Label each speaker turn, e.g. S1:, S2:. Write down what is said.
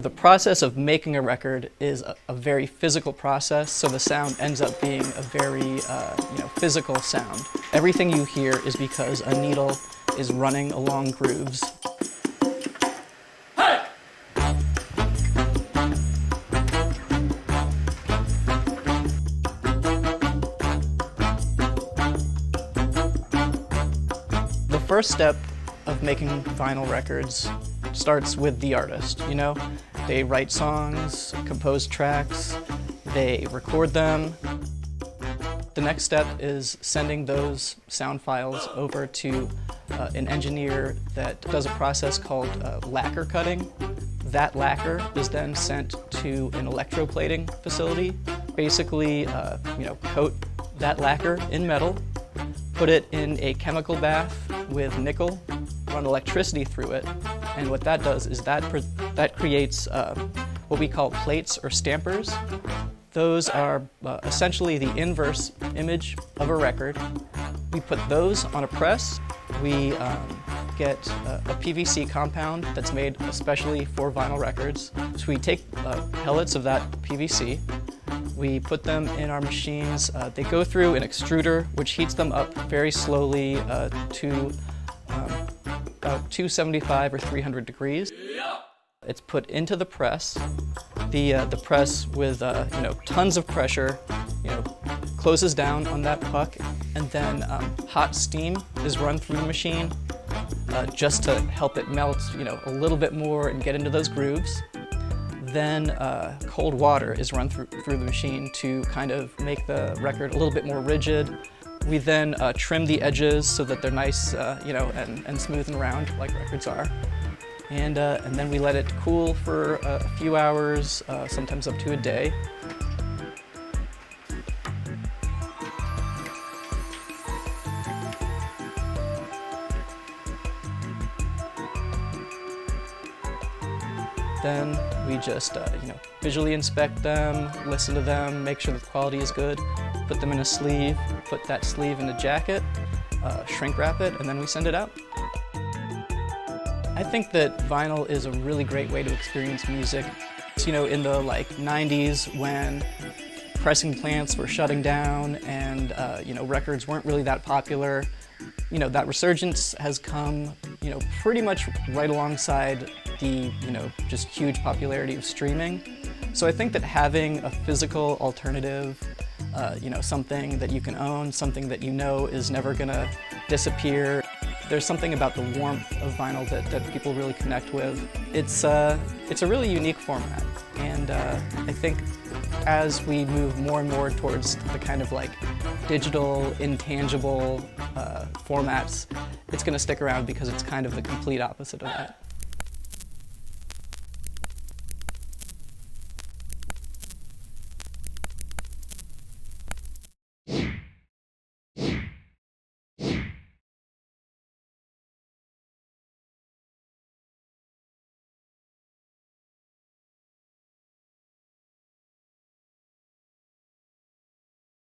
S1: The process of making a record is a very physical process, so the sound ends up being a very physical sound. Everything you hear is because a needle is running along grooves. Hey! The first step of making vinyl records starts with the artist, you know? They write songs, compose tracks, they record them. The next step is sending those sound files over to an engineer that does a process called lacquer cutting. That lacquer is then sent to an electroplating facility. Basically, coat that lacquer in metal, put it in a chemical bath with nickel, run electricity through it, and what that does is that creates what we call plates or stampers. Those are essentially the inverse image of a record. We put those on a press. We get a PVC compound that's made especially for vinyl records. So we take pellets of that PVC, we put them in our machines. They go through an extruder which heats them up very slowly to about 275 or 300 degrees. It's put into the press. The press with tons of pressure, closes down on that puck, and then hot steam is run through the machine just to help it melt, a little bit more and get into those grooves. Then cold water is run through the machine to kind of make the record a little bit more rigid. We then trim the edges so that they're nice, and smooth and round like records are. And then we let it cool for a few hours, sometimes up to a day. Then we just, visually inspect them, listen to them, make sure the quality is good, put them in a sleeve, put that sleeve in a jacket, shrink wrap it, and then we send it out. I think that vinyl is a really great way to experience music. In the 90s when pressing plants were shutting down and records weren't really that popular, that resurgence has come, pretty much right alongside the, just huge popularity of streaming. So I think that having a physical alternative, something that you can own, something that is never gonna disappear. There's something about the warmth of vinyl that people really connect with. It's a really unique format, and I think as we move more and more towards the kind of digital, intangible formats, it's going to stick around because it's kind of the complete opposite of that.